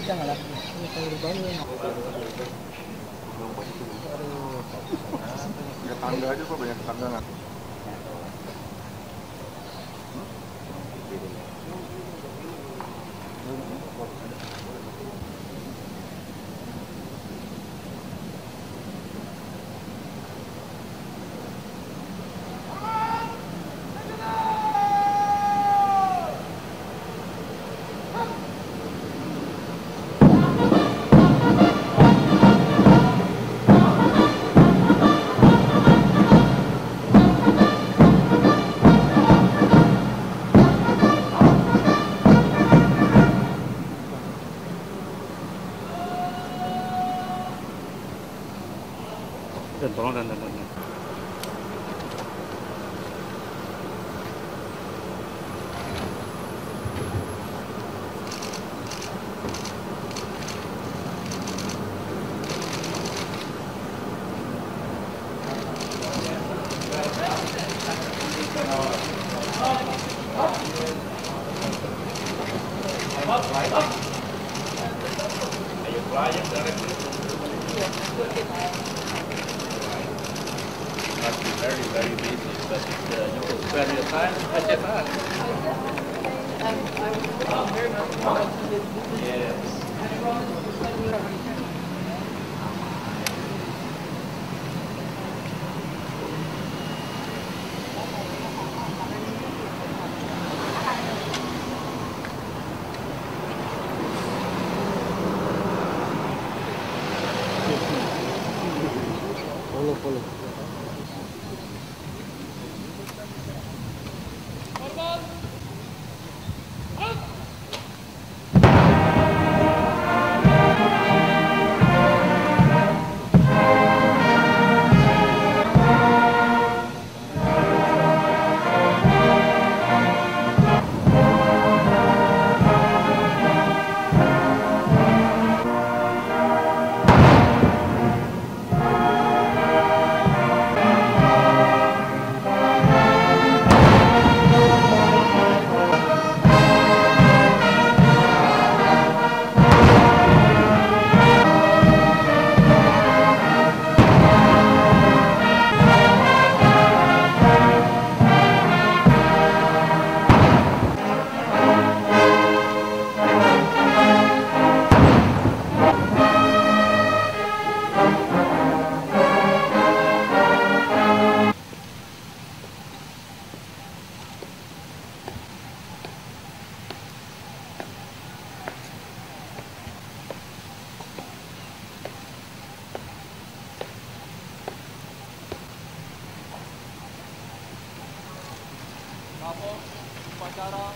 Jangan lah. Ini kayak bangun. Ya tangga aja kok, banyak tangga nggak? Dan tolong dan. Must be very, very busy, but you will spend your time at the back. Yes. Follow. Tapos, upacara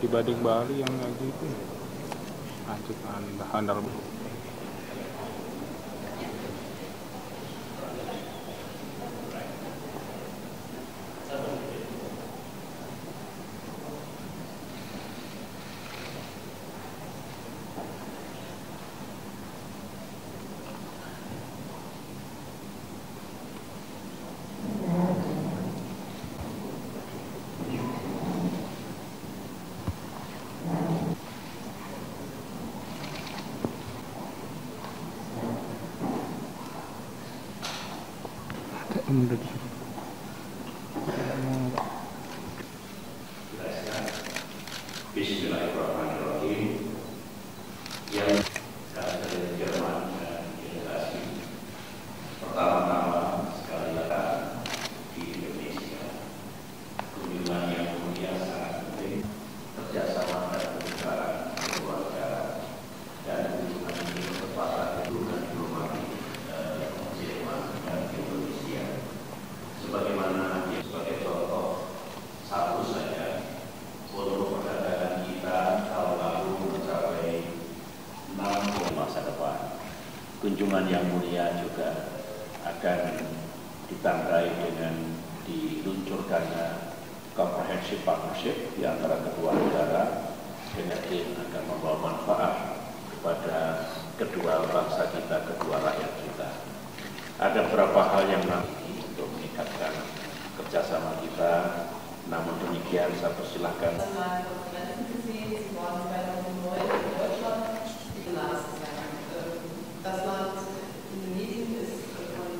dibanding Bali yang kayak gitu. Lanjut handal. Bismillahirrahmanirrahim. Yang dari Jerman dan delegasi pertama-tama sekali datang di Indonesia. Kunjungan yang mulia sangat penting, kerjasama dan pertukaran keluarga, dan kunjungan ini bertepatan hubungan diplomatik Jerman dan Indonesia. Sebagaimana sebagai contoh satu saja, volume perdagangan kita tahun lalu mencapai 6 masa depan. Kunjungan yang mulia juga akan ditandai dengan diluncurkannya comprehensive partnership di antara kedua negara dengan akan membawa manfaat kepada kedua bangsa kita, kedua rakyat kita. Ada beberapa hal yang nanti untuk meningkatkan kerjasama kita. Namun demikian, saya persilahkan. Das Land Indonesien ist von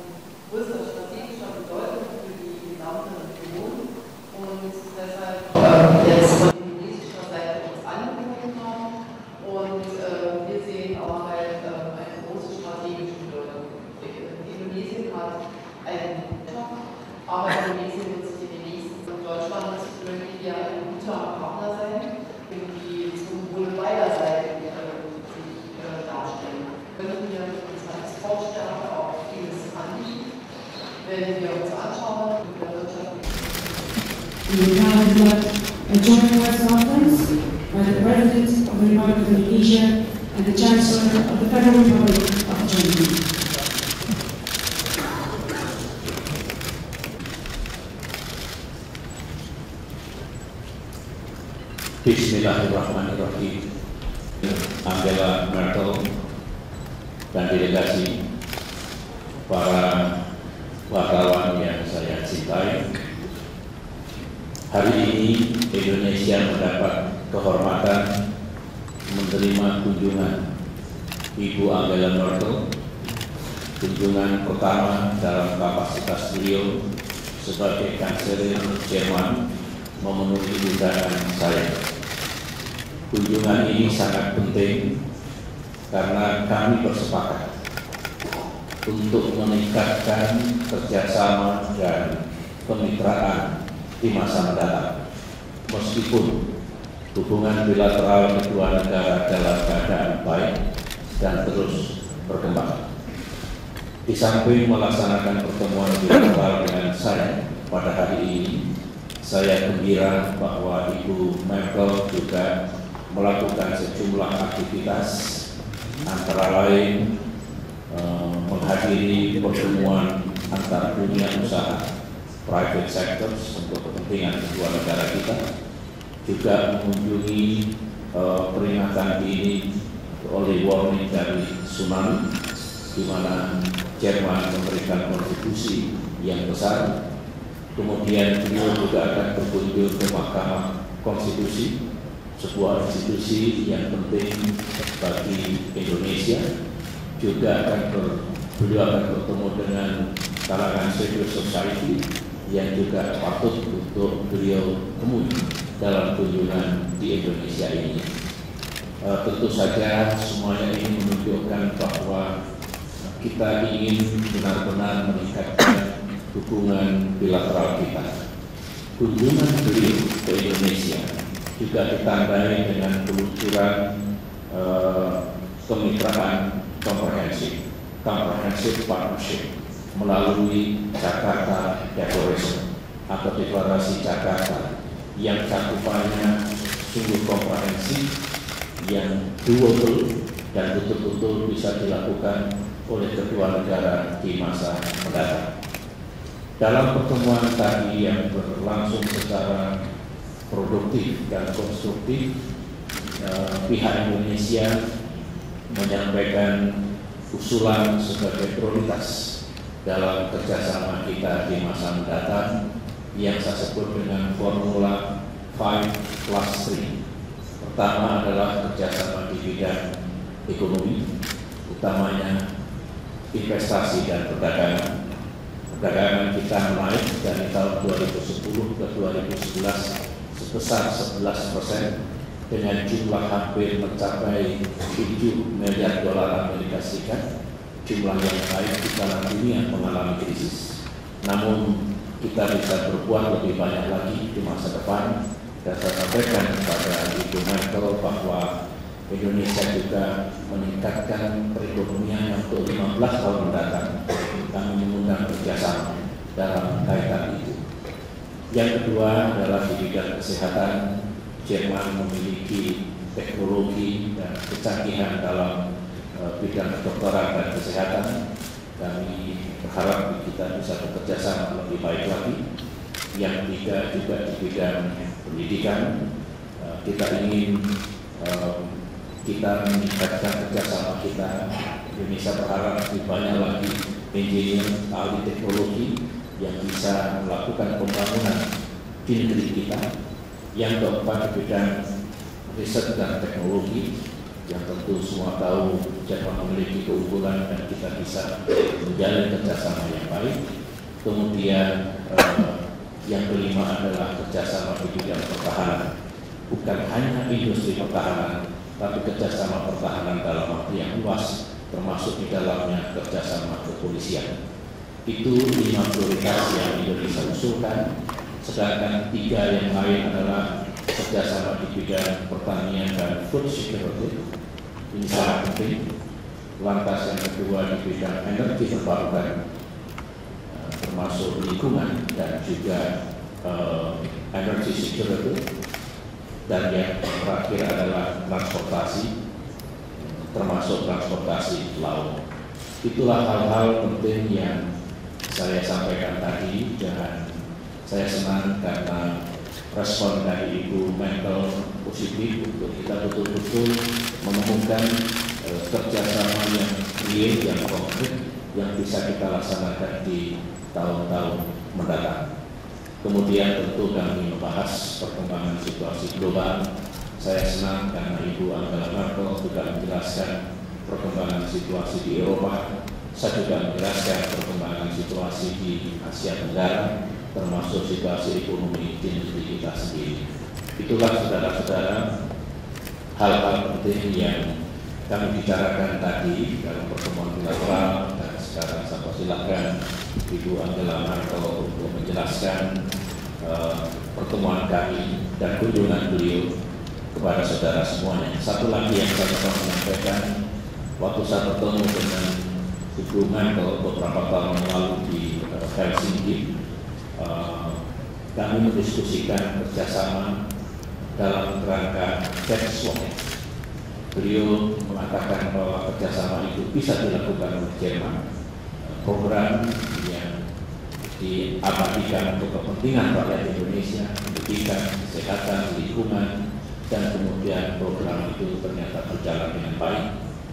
größter strategischer Bedeutung für die gesamte Region und deshalb jetzt von indonesischer Seite uns angeboten haben und wir sehen auch halt eine große strategische Bedeutung. Indonesien hat einen aber Indonesien wird sich in den nächsten Deutschland möchte hier ein guter Partner sein, die zum Wohle beider Seiten sich darstellen. Können wir mit unserer Exportstärke auch vieles anbieten, wenn wir uns anschauen in der Wirtschaft. We now conduct a joint press conference by the President of the Republic of Indonesia and the Chancellor of the Federal Republic of Germany. Bismillahirrahmanirrahim. Angela Merkel dan delegasi, para wartawan yang saya cintai, hari ini Indonesia mendapat kehormatan menerima kunjungan Ibu Angela Merkel, kunjungan pertama dalam kapasitas beliau sebagai Kanselir Jerman memenuhi undangan saya. Kunjungan ini sangat penting karena kami bersepakat untuk meningkatkan kerjasama dan kemitraan di masa mendatang. Meskipun hubungan bilateral kedua negara dalam keadaan baik dan terus berkembang. Di samping melaksanakan pertemuan bilateral dengan saya pada hari ini, saya gembira bahwa Ibu Merkel juga melakukan sejumlah aktivitas, antara lain menghadiri pertemuan antar dunia usaha private sectors untuk kepentingan kedua negara kita, juga mengunjungi peringatan dini early warning dari tsunami, di mana Jerman memberikan kontribusi yang besar. Kemudian beliau juga akan berkunjung ke Mahkamah Konstitusi, sebuah institusi yang penting bagi Indonesia. Juga beliau akan bertemu dengan kalangan civil society yang juga patut untuk beliau temui dalam kunjungan di Indonesia ini. Tentu saja semuanya ini menunjukkan bahwa kita ingin benar-benar meningkatkan hubungan bilateral kita. Kunjungan beliau ke Indonesia juga ditandai dengan peluncuran kemitraan comprehensive partnership melalui Jakarta Declaration atau deklarasi Jakarta yang cakupannya sungguh komprehensif, yang doable dan betul-betul bisa dilakukan oleh kedua negara di masa mendatang. Dalam pertemuan tadi yang berlangsung secara produktif dan konstruktif, pihak Indonesia menyampaikan usulan sebagai prioritas dalam kerjasama kita di masa mendatang yang saya sebut dengan formula 5+3. Pertama adalah kerjasama di bidang ekonomi, utamanya investasi dan perdagangan. Perdagangan kita naik dari tahun 2010 ke 2011 sebesar 11%, dengan jumlah hampir mencapai 7 miliar dolar Amerika Serikat, jumlah yang baik di dalam dunia mengalami krisis. Namun kita bisa berbuat lebih banyak lagi di masa depan, dan saya sampaikan kepada Ibu Merkel bahwa Indonesia juga meningkatkan perekonomian untuk 15 tahun mendatang. Kami mengundang kerjasama dalam kaitan itu. Yang kedua adalah di bidang kesehatan. Jerman memiliki teknologi dan kecanggihan dalam bidang kedokteran dan kesehatan. Kami berharap kita bisa bekerja sama lebih baik lagi. Yang ketiga juga di bidang pendidikan. Kita ingin kita meningkatkan kerjasama kita. Indonesia berharap lebih banyak lagi engineer, ahli teknologi yang bisa melakukan pembangunan di negeri kita. Yang keempat di bidang riset dan teknologi, yang tentu semua tahu Jerman memiliki keunggulan dan kita bisa menjalin kerjasama yang baik. Kemudian yang kelima adalah kerjasama di bidang pertahanan, bukan hanya industri pertahanan, tapi kerjasama pertahanan dalam arti yang luas, termasuk di dalamnya kerjasama kepolisian. Itu 5 prioritas yang Indonesia usulkan. Sedangkan 3 yang lain adalah kerjasama di bidang pertanian dan food security. Ini sangat penting. Lantas yang kedua di bidang energi terbarukan, termasuk lingkungan dan juga energy security. Dan yang terakhir adalah transportasi, termasuk transportasi laut. Itulah hal-hal penting yang saya sampaikan tadi, dan saya senang karena respon dari Ibu Merkel positif untuk kita betul-betul menemukan kerjasama yang real, yang konkret, yang bisa kita laksanakan di tahun-tahun mendatang. Kemudian tentu kami membahas perkembangan situasi global. Saya senang karena Ibu Angela Merkel juga menjelaskan perkembangan situasi di Eropa. Saya juga menjelaskan perkembangan situasi di Asia Tenggara, termasuk situasi ekonomi di negeri kita sendiri. Itulah saudara-saudara hal-hal penting yang kami bicarakan tadi dalam pertemuan bilateral, dan sekarang saya persilakan Ibu Angela Merkel untuk menjelaskan pertemuan kami dan kunjungan beliau kepada saudara semuanya. Satu lagi yang saya mau menyampaikan, waktu saya bertemu dengan Ibu Merkel beberapa tahun lalu di Helsinki, kami mendiskusikan kerjasama dalam rangka tax law. Beliau mengatakan bahwa kerjasama itu bisa dilakukan oleh Jerman, program yang diabadikan untuk kepentingan rakyat Indonesia, pendidikan, kesehatan, lingkungan, dan kemudian program itu ternyata berjalan dengan baik.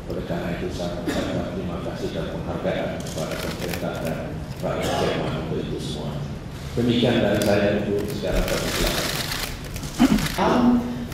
Oleh karena itu saya mengucapkan terima kasih dan penghargaan kepada pemerintah dan rakyat Jerman untuk itu semua. Demikian dari saya, Ibu, secara tersilakan.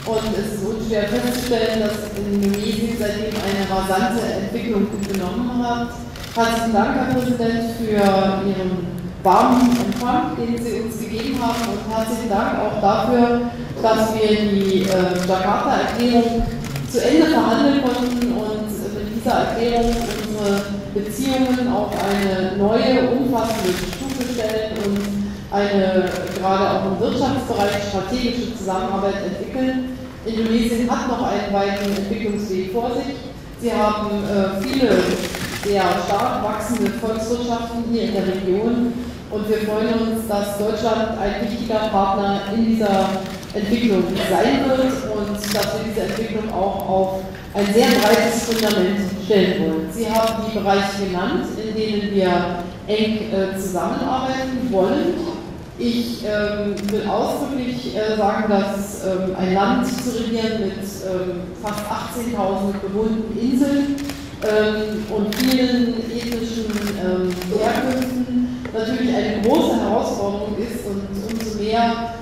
Und es ist unschwer festzustellen, dass Indonesien seitdem eine rasante Entwicklung genommen hat. Herzlichen Dank, Herr Präsident, für Ihren warmen Empfang, den Sie uns gegeben haben, und herzlichen Dank auch dafür, dass wir die Jakarta-Erklärung zu Ende verhandeln konnten und mit dieser Erklärung unsere Beziehungen auf eine neue, umfassende Stufe stellen und eine gerade auch im Wirtschaftsbereich strategische Zusammenarbeit entwickeln. Indonesien hat noch einen weiten Entwicklungsweg vor sich. Sie haben viele sehr stark wachsende Volkswirtschaften hier in der Region, und wir freuen uns, dass Deutschland ein wichtiger Partner in dieser Entwicklung sein wird und dass wir diese Entwicklung auch auf ein sehr breites Fundament stellen wollen. Sie haben die Bereiche genannt, in denen wir eng zusammenarbeiten wollen. Ich will ausdrücklich sagen, dass ein Land zu regieren mit fast 18.000 bewohnten Inseln und vielen ethnischen Herkünften natürlich eine große Herausforderung ist, und umso mehr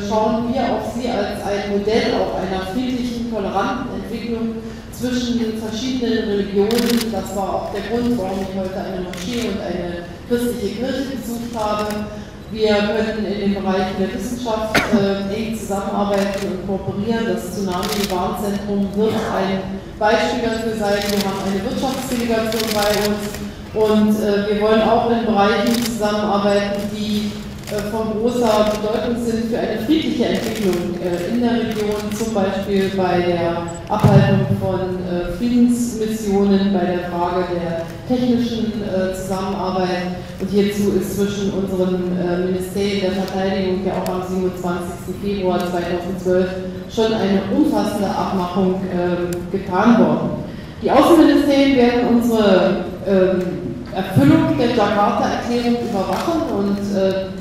schauen wir auf sie als ein Modell auch einer friedlichen, toleranten Entwicklung zwischen den verschiedenen Religionen. Das war auch der Grund, warum ich heute eine Moschee und eine christliche Kirche besucht habe. Wir können in den Bereichen der Wissenschaft eng zusammenarbeiten und kooperieren. Das Tsunami-Warnzentrum wird ein Beispiel dafür sein. Wir haben eine Wirtschaftsdelegation bei uns und wir wollen auch in Bereichen zusammenarbeiten, die von großer Bedeutung sind für eine friedliche Entwicklung in der Region, zum Beispiel bei der Abhaltung von Friedensmissionen, bei der Frage der technischen Zusammenarbeit. Und hierzu ist zwischen unseren Ministerien der Verteidigung ja auch am 27. Februar 2012 schon eine umfassende Abmachung getan worden. Die Außenministerien werden unsere Erfüllung der Jakarta-Erklärung überwachen und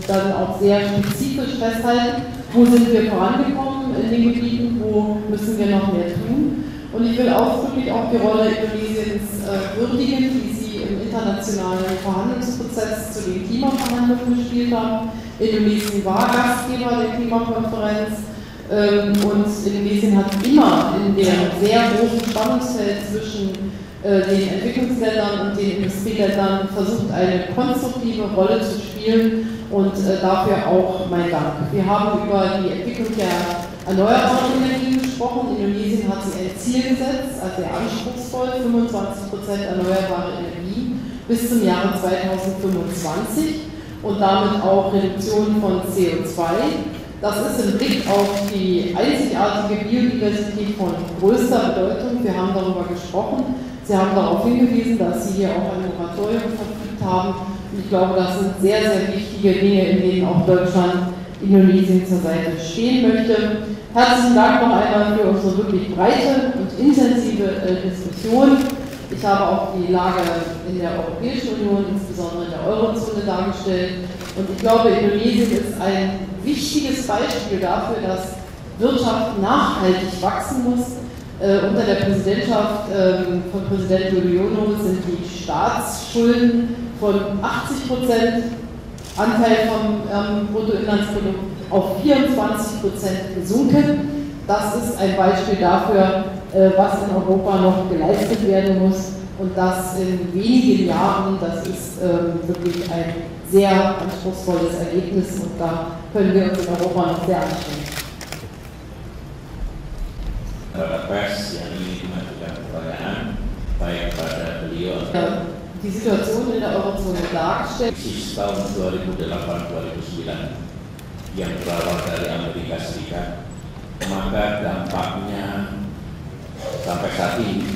dann auch sehr spezifisch festhalten, wo sind wir vorangekommen in den Gebieten, wo müssen wir noch mehr tun. Und ich will ausdrücklich auch die Rolle Indonesiens würdigen, die sie im internationalen Verhandlungsprozess zu den Klimaverhandlungen gespielt haben. Indonesien war Gastgeber der Klimakonferenz und Indonesien hat immer in dem sehr großen Spannungsfeld zwischen den Entwicklungsländern und den Industrieländern versucht, eine konstruktive Rolle zu spielen, und dafür auch mein Dank. Wir haben über die Entwicklung der erneuerbaren Energien gesprochen. Indonesien hat sich ein Ziel gesetzt, also sehr anspruchsvoll, 25% erneuerbare Energien bis zum Jahre 2025 und damit auch Reduktion von CO2. Das ist im Blick auf die einzigartige Biodiversität von größter Bedeutung. Wir haben darüber gesprochen. Sie haben darauf hingewiesen, dass Sie hier auch ein Moratorium verfügt haben. Und ich glaube, das sind sehr, sehr wichtige Dinge, in denen auch Deutschland Indonesien zur Seite stehen möchte. Herzlichen Dank noch einmal für unsere wirklich breite und intensive Diskussion. Ich habe auch die Lage in der Europäischen Union, insbesondere in der Eurozone, dargestellt. Und ich glaube, Indonesien ist ein wichtiges Beispiel dafür, dass Wirtschaft nachhaltig wachsen muss. Unter der Präsidentschaft von Präsident Yudhoyono sind die Staatsschulden von 80% Anteil vom Bruttoinlandsprodukt auf 24% gesunken. Das ist ein Beispiel dafür, was in Europa noch geleistet werden muss, und das in wenigen Jahren. Das ist wirklich ein sehr anspruchsvolles Ergebnis, und da können wir uns in Europa noch sehr anstrengen. Kepada pers yang ingin mengajukan pertanyaan, baik pada beliau. Die Situation in der Eurozone dargestellt. Krisis tahun 2008-2009 yang berawal dari Amerika Serikat, maka dampaknya sampai saat ini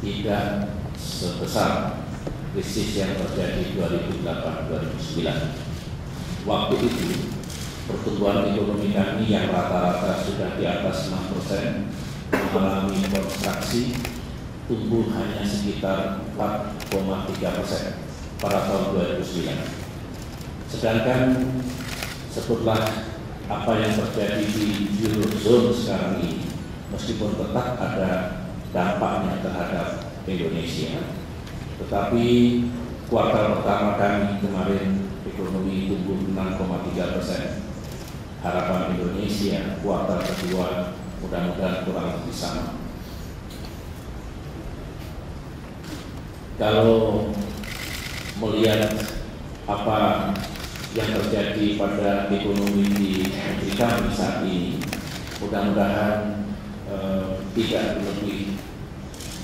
tidak sebesar krisis yang terjadi 2008-2009. Waktu itu pertumbuhan ekonomi kami yang rata-rata sudah di atas 6% mengalami kontraksi, tumbuh hanya sekitar 4,3% pada tahun 2009. Sedangkan sebutlah apa yang terjadi di Eurozone sekarang ini, meskipun tetap ada dampaknya terhadap Indonesia, tetapi kuartal pertama kami kemarin ekonomi tumbuh 6,3%. Harapan Indonesia kuartal kedua mudah-mudahan kurang lebih sama. Kalau melihat apa yang terjadi pada ekonomi di negeri kami saat ini, mudah-mudahan tidak lebih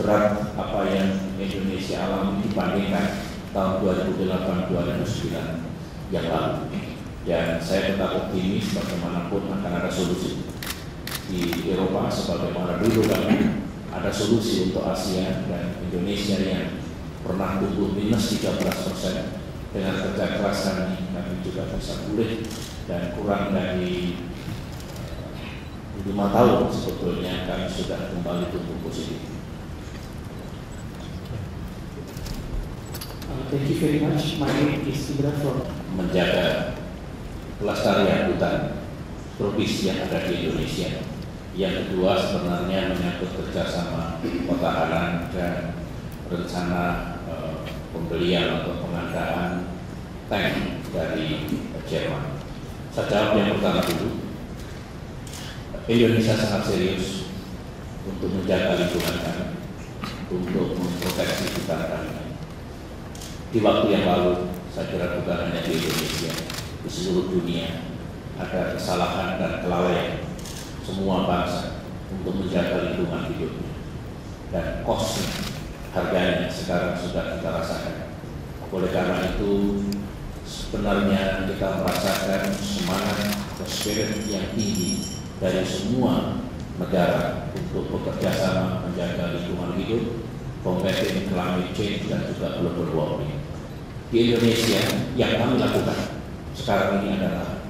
berat apa yang Indonesia alami dibandingkan tahun 2008-2009 yang lalu. Dan saya tetap optimis bagaimanapun akan ada solusi. Di Eropa sebagaimana dulu kami ada solusi untuk Asia dan Indonesia yang pernah tumbuh minus 13%, dengan kerja keras kami juga bisa pulih dan kurang dari 5 tahun sebetulnya kami sudah kembali tumbuh positif. Thank you very much. My name is Indra from Menjaga kelestarian hutan tropis yang ada di Indonesia. Yang kedua sebenarnya menyangkut kerjasama pertahanan dan rencana pembelian atau pengadaan tank dari Jerman. Saya jawab yang pertama dulu. Indonesia sangat serius untuk menjaga lingkungan kami, untuk memproteksi hutan kami. Di waktu yang lalu, saya kira bukan hanya di Indonesia, di seluruh dunia ada kesalahan dan kelalaian semua bangsa untuk menjaga lingkungan hidupnya. Dan kosnya, harganya sekarang sudah kita rasakan. Oleh karena itu, sebenarnya kita merasakan semangat atau spirit yang tinggi dari semua negara untuk bekerja sama menjaga lingkungan hidup, combating climate change dan juga global warming. Di Indonesia yang kami lakukan sekarang ini adalah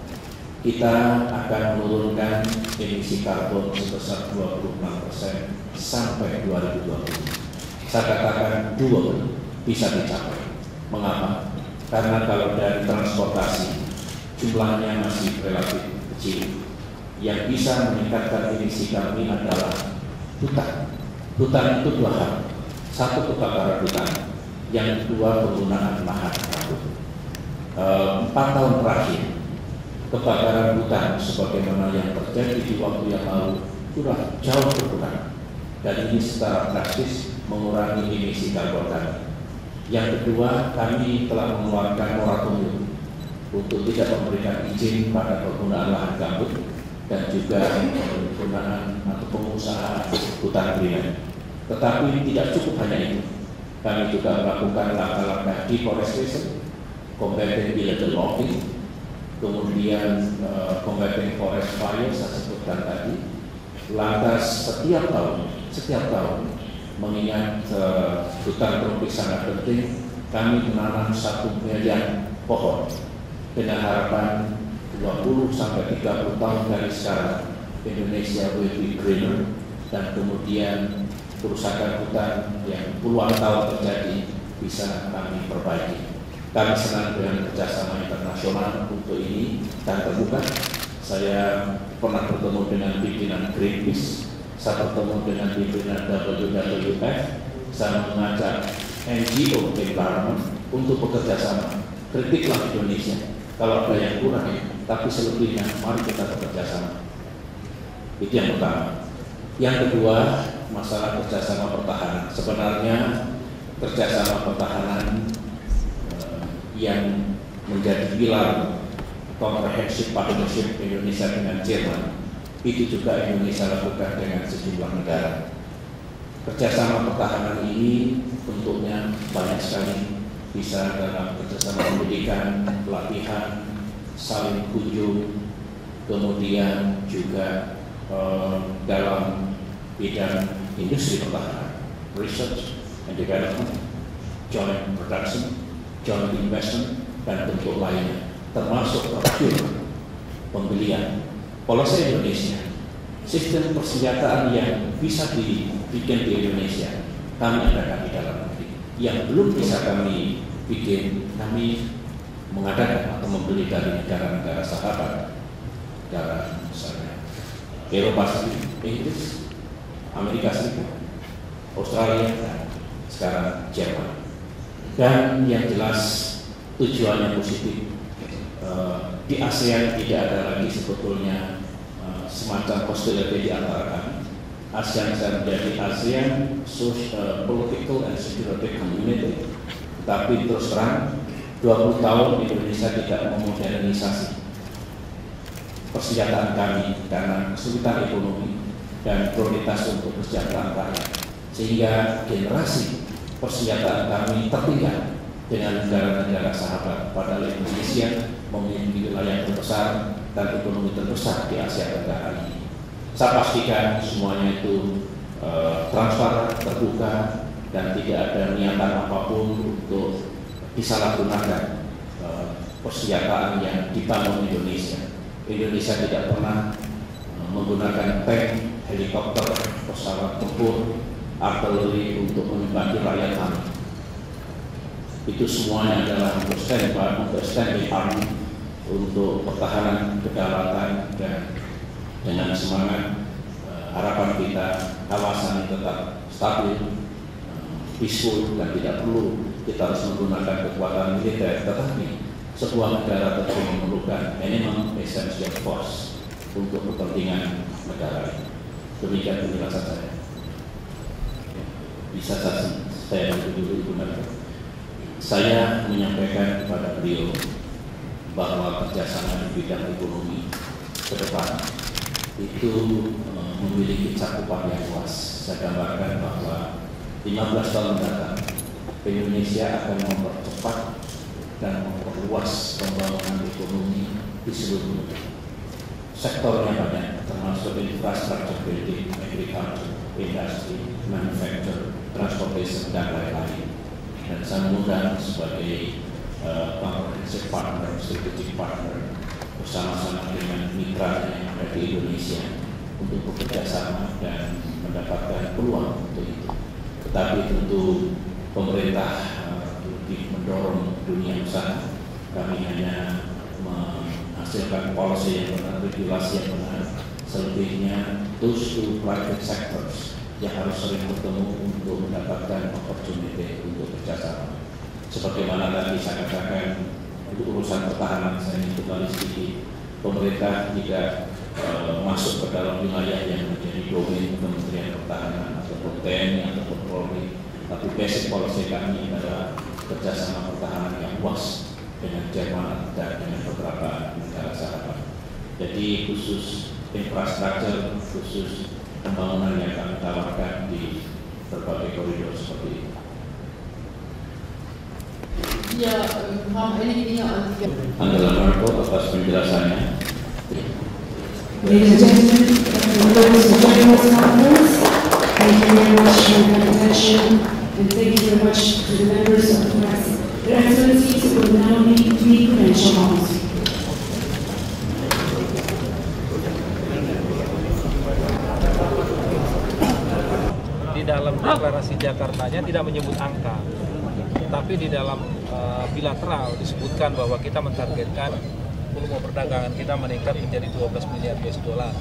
kita akan menurunkan emisi karbon sebesar 26% sampai 2020. Saya katakan 20 bisa dicapai. Mengapa? Karena kalau dari transportasi jumlahnya masih relatif kecil. Yang bisa meningkatkan emisi kami adalah hutan. Hutan itu 2 hal. Satu, kebakaran hutan. Yang kedua, penggunaan lahan gambut. 4 tahun terakhir, kebakaran hutan sebagaimana yang terjadi di waktu yang lalu sudah jauh berkurang. Dan ini secara drastis mengurangi emisi karbon kami. Yang kedua, kami telah mengeluarkan moratorium untuk tidak memberikan izin pada penggunaan lahan gambut dan juga penggunaan atau pengusahaan hutan primer. Tetapi tidak cukup hanya itu. Kami juga melakukan langkah-langkah deforestation, combating illegal logging, kemudian combating forest fire, saya sebutkan tadi. Lantas setiap tahun mengingat hutan tropis sangat penting, kami menanam 1 miliar pohon dengan harapan 20 sampai 30 tahun dari sekarang Indonesia will be greener, dan kemudian kerusakan hutan yang puluhan tahun terjadi bisa kami perbaiki. Kami senang dengan kerjasama internasional untuk ini dan terbuka. Saya pernah bertemu dengan pimpinan Greenpeace, saya bertemu dengan pimpinan WWF, saya mengajak NGO environment untuk bekerja sama. Kritiklah Indonesia kalau ada yang kurang, tapi selebihnya mari kita bekerja sama. Itu yang pertama. Yang kedua, masalah kerjasama pertahanan. Sebenarnya kerjasama pertahanan yang menjadi pilar comprehensive partnership Indonesia dengan Jerman, itu juga Indonesia lakukan dengan sejumlah negara. Kerjasama pertahanan ini bentuknya banyak sekali, bisa dalam kerjasama pendidikan, pelatihan, saling kunjung, kemudian juga dalam bidang industri pertahanan, research and development, joint production, joint investment, dan bentuk lainnya, termasuk procurement, pembelian. Kalau saya Indonesia, sistem persenjataan yang bisa dibikin di Indonesia, kami adakan di dalam negeri. Yang belum bisa kami bikin, kami mengadakan atau membeli dari negara-negara sahabat, negara misalnya Eropa, Inggris, Amerika Serikat, Australia, dan sekarang Jerman. Dan yang jelas tujuannya positif. Di ASEAN tidak ada lagi sebetulnya semacam hostility di antara kami. ASEAN saya menjadi ASEAN Political and Security Community. Tapi terus terang 20 tahun Indonesia tidak memodernisasi persenjataan kami karena kesulitan ekonomi dan prioritas untuk kesejahteraan rakyat, sehingga generasi persenjataan kami tertinggal dengan negara-negara sahabat. Padahal Indonesia memiliki wilayah terbesar dan ekonomi terbesar di Asia Tenggara ini. Saya pastikan semuanya itu transparan, terbuka, dan tidak ada niatan apapun untuk disalahgunakan persenjataan yang dibangun Indonesia. Indonesia tidak pernah menggunakan tank, helikopter, pesawat tempur, artileri untuk menembaki rakyat kami. Itu semuanya adalah untuk standby army, untuk pertahanan kedaulatan, dan dengan semangat harapan kita kawasan tetap stabil, peaceful, dan tidak perlu kita harus menggunakan kekuatan militer, tetapi sebuah negara tentu memerlukan minimum essential force untuk kepentingan negara ini. Demikian penjelasan saya. Bisa saya bantu dulu Ibu Menko. Saya menyampaikan kepada beliau bahwa kerjasama di bidang ekonomi ke depan itu memiliki cakupan yang luas. Saya gambarkan bahwa 15 tahun mendatang Indonesia akan mempercepat dan memperluas pembangunan ekonomi di seluruh dunia. Sektornya banyak, termasuk infrastruktur building, agriculture, industri, manufacture, transportation, dan lain-lain. Dan saya mengundang sebagai comprehensive partner, strategic partner, bersama-sama dengan mitra yang ada di Indonesia untuk bekerja sama dan mendapatkan peluang untuk itu. Tetapi tentu pemerintah mendorong dunia usaha. Kami hanya menghasilkan policy yang benar, regulasi yang benar. Selebihnya those two private sectors yang harus sering bertemu untuk mendapatkan opportunity untuk kerjasama. Sebagaimana tadi saya katakan, untuk urusan pertahanan saya ingin kembali sedikit. Pemerintah tidak masuk ke dalam wilayah yang menjadi domain Kementerian Pertahanan ataupun TNI ataupun Polri, tapi basic policy kami adalah kerjasama pertahanan yang luas dengan Jerman dan dengan beberapa negara sahabat. Jadi khusus infrastruktur, khusus pembangunan yang kami tawarkan di berbagai koridor seperti ini. Wir haben einige Dinge an die Angela Merkel atas penjelasannya. Ladies and gentlemen, members of the General Conference, thank you very much for your attention, and thank you very much to the members of the press. Their Excellencies will now lead 3 credential halls. Di dalam deklarasi Jakartanya tidak menyebut angka, tapi di dalam bilateral disebutkan bahwa kita mentargetkan volume perdagangan kita meningkat menjadi 12 miliar US dollar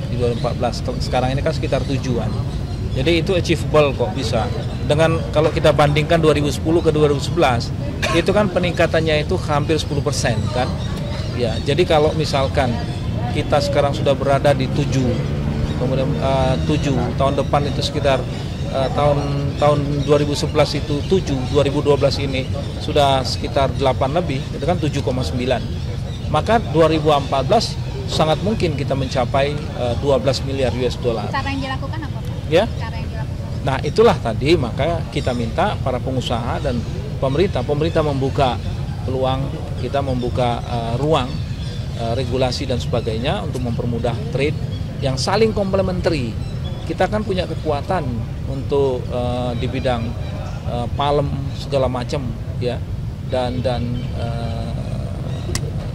di 2014. Sekarang ini kan sekitar 7-an. Jadi itu achievable kok bisa. Dengan kalau kita bandingkan 2010 ke 2011, itu kan peningkatannya itu hampir 10% kan. Ya, jadi kalau misalkan kita sekarang sudah berada di 7, kemudian 7 tahun depan itu sekitar tahun 2011 itu 7, 2012 ini sudah sekitar 8 lebih, itu kan 7,9. Maka 2014 sangat mungkin kita mencapai 12 miliar US dollar. Cara yang dilakukan apa Pak? Ya? Cara yang dilakukan. Nah itulah tadi maka kita minta para pengusaha dan pemerintah membuka peluang, kita membuka ruang regulasi dan sebagainya untuk mempermudah trade yang saling komplementari. Kita kan punya kekuatan untuk di bidang palem segala macam ya, dan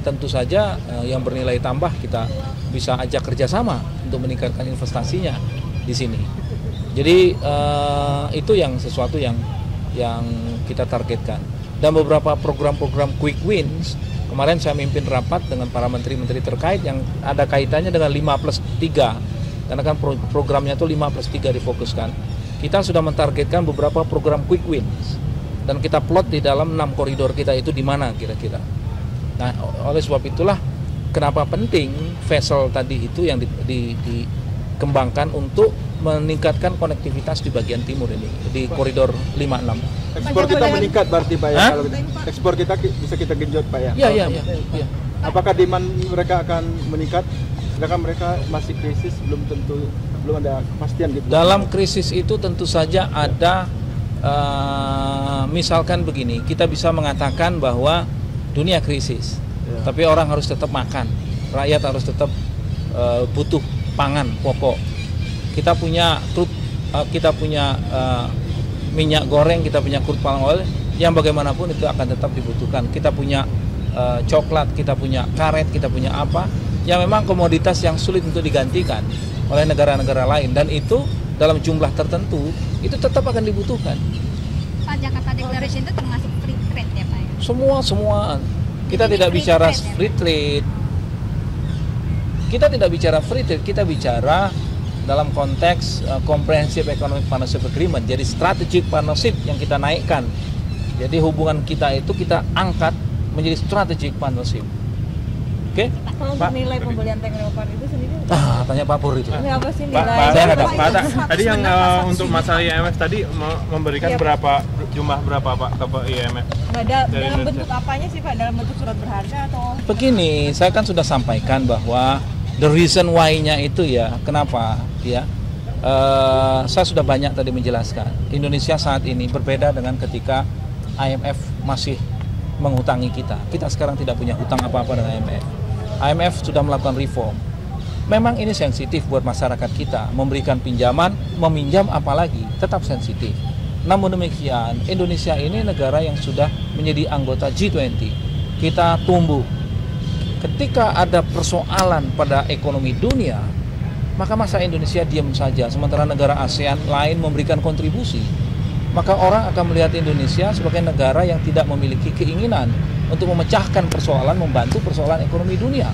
tentu saja yang bernilai tambah kita bisa ajak kerjasama untuk meningkatkan investasinya di sini. Jadi itu yang sesuatu yang kita targetkan. Dan beberapa program-program quick wins, kemarin saya mimpin rapat dengan para menteri-menteri terkait yang ada kaitannya dengan 5+3, karena kan programnya itu 5+3 difokuskan. Kita sudah mentargetkan beberapa program quick wins dan kita plot di dalam 6 koridor kita itu di mana kira-kira. Nah, oleh sebab itulah kenapa penting vessel tadi itu yang dikembangkan untuk meningkatkan konektivitas di bagian timur ini, di koridor 5-6. Ekspor kita meningkat berarti Pak ya? Kalau ekspor kita bisa kita genjot Pak ya? Iya. Apakah demand mereka akan meningkat? Sedangkan mereka masih krisis, belum ada kepastian gitu. Dalam krisis itu tentu saja ada, misalkan begini, kita bisa mengatakan bahwa dunia krisis, tapi orang harus tetap makan, rakyat harus tetap butuh pangan pokok. Kita punya minyak goreng, kita punya crude palm oil, yang bagaimanapun itu akan tetap dibutuhkan. Kita punya coklat, kita punya karet, kita punya apa, yang memang komoditas yang sulit untuk digantikan oleh negara-negara lain, dan itu dalam jumlah tertentu itu tetap akan dibutuhkan. Pak, Jakarta Declaration itu termasuk free trade ya Pak? Semua. Kita Ini tidak free bicara trade, ya? free trade. Kita tidak bicara free trade, kita bicara dalam konteks Comprehensive Economic Partnership Agreement. Jadi strategic partnership yang kita naikkan. Jadi hubungan kita itu kita angkat menjadi strategic partnership. Oke? Kalau untuk nilai pembelian tank Leopard itu sendiri? Tanya Pak Pur itu. Ini apa sih Pak, nilai? Saya nggak tahu. tadi yang untuk masalah IMF tadi memberikan Iya, Pak. berapa jumlah berapa Pak ke IMF? Dalam Indonesia. bentuk apanya sih Pak? Dalam bentuk surat berharga atau? Begini, saya kan sudah sampaikan bahwa the reason why-nya itu ya, kenapa ya? Saya sudah banyak tadi menjelaskan. Indonesia saat ini berbeda dengan ketika IMF masih menghutangi kita. Kita sekarang tidak punya hutang apa-apa dengan IMF. IMF sudah melakukan reform. Memang ini sensitif buat masyarakat kita, memberikan pinjaman, meminjam apalagi, tetap sensitif. Namun demikian, Indonesia ini negara yang sudah menjadi anggota G20. Kita tumbuh. Ketika ada persoalan pada ekonomi dunia, maka masa Indonesia diam saja, sementara negara ASEAN lain memberikan kontribusi. Maka orang akan melihat Indonesia sebagai negara yang tidak memiliki keinginan untuk memecahkan persoalan, membantu persoalan ekonomi dunia.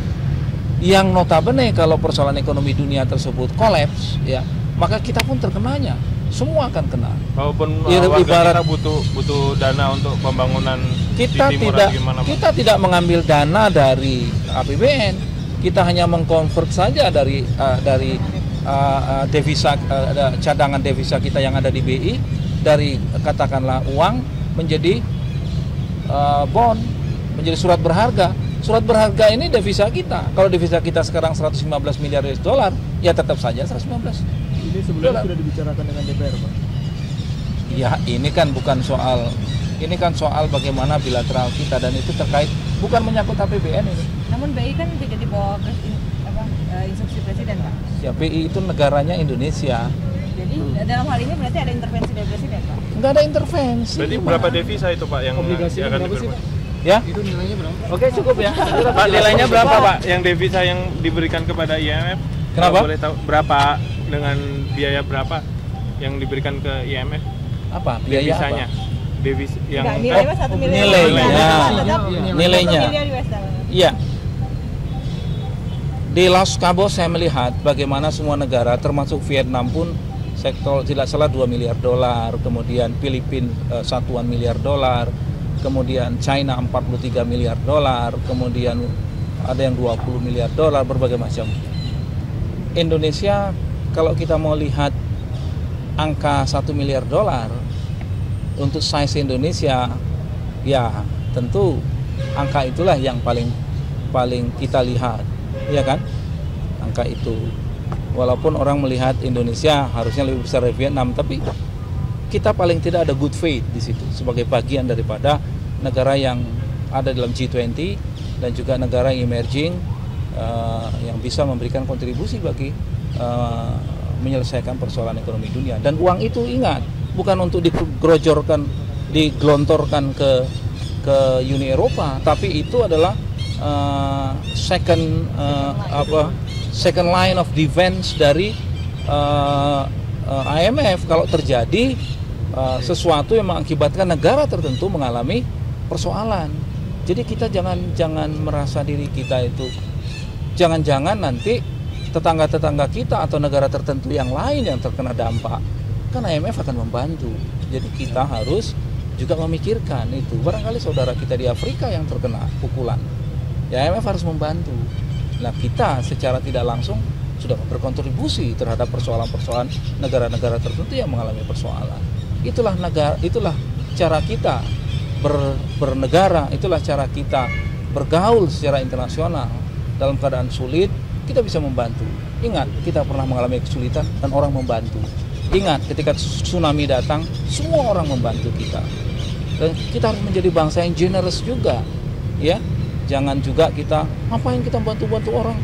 Yang notabene kalau persoalan ekonomi dunia tersebut kolaps, ya, maka kita pun terkenanya. Semua akan kena. Walaupun Ibarat kita butuh dana untuk pembangunan kita di timur tidak atau gimana, Pak? kita tidak mengambil dana dari APBN. Kita hanya mengkonvert saja dari devisa cadangan devisa kita yang ada di BI, dari katakanlah uang menjadi bond, menjadi surat berharga. Surat berharga ini devisa kita. Kalau devisa kita sekarang 115 miliar US dollar, ya tetap saja 115. Ini sebelumnya sudah dibicarakan dengan DPR, Pak. Ya, ini kan soal bagaimana bilateral kita, dan itu terkait bukan menyangkut APBN ini. Namun BI kan tidak di bawah instruksi presiden Pak. Ya, BI itu negaranya Indonesia. Jadi dalam hal ini berarti ada intervensi dari presiden Pak? Enggak ada intervensi. Berarti berapa devisa itu Pak yang Obligasinya akan berapa sih, Pak? Ya? Itu nilainya berapa? Oke, cukup ya. Pak, nilainya berapa Pak yang devisa yang diberikan kepada IMF? Kenapa? Kalau boleh tahu berapa, dengan biaya berapa yang diberikan ke IMF? Apa? Biaya Devisanya. apa? Devis yang Enggak, nilai Mas 1 miliar. Nilainya. 1 miliar US dollar. Iya. Di Laos Cabos saya melihat bagaimana semua negara termasuk Vietnam pun sektor tidak salah 2 miliar dolar, kemudian Filipina 1 miliar dolar, kemudian China 43 miliar dolar, kemudian ada yang 20 miliar dolar, berbagai macam. Indonesia kalau kita mau lihat angka 1 miliar dolar untuk size Indonesia, ya tentu angka itulah yang paling kita lihat, ya kan? Angka itu. Walaupun orang melihat Indonesia harusnya lebih besar dari Vietnam, tapi kita paling tidak ada good faith di situ sebagai bagian daripada negara yang ada dalam G20 dan juga negara emerging yang bisa memberikan kontribusi bagi menyelesaikan persoalan ekonomi dunia. Dan uang itu ingat, bukan untuk digelontorkan ke Uni Eropa, tapi itu adalah second line of defense dari IMF kalau terjadi sesuatu yang mengakibatkan negara tertentu mengalami persoalan. Jadi kita jangan merasa diri kita itu, jangan-jangan nanti tetangga-tetangga kita atau negara tertentu yang lain yang terkena dampak, kan IMF akan membantu. Jadi kita harus juga memikirkan itu. Barangkali saudara kita di Afrika yang terkena pukulan, ya IMF harus membantu. Nah, kita secara tidak langsung sudah berkontribusi terhadap persoalan-persoalan negara-negara tertentu yang mengalami persoalan. Itulah cara kita bernegara, itulah cara kita bergaul secara internasional. Dalam keadaan sulit, kita bisa membantu. Ingat, kita pernah mengalami kesulitan dan orang membantu. Ingat, ketika tsunami datang, semua orang membantu kita. Dan kita harus menjadi bangsa yang generous juga, ya. Jangan juga kita, ngapain kita bantu-bantu orang?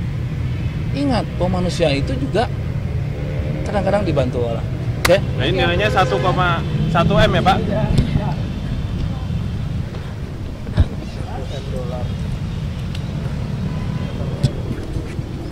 Ingat, bahwa manusia itu juga kadang-kadang dibantu orang. Oke? Nah, ini nilainya 1,1 M ya Pak?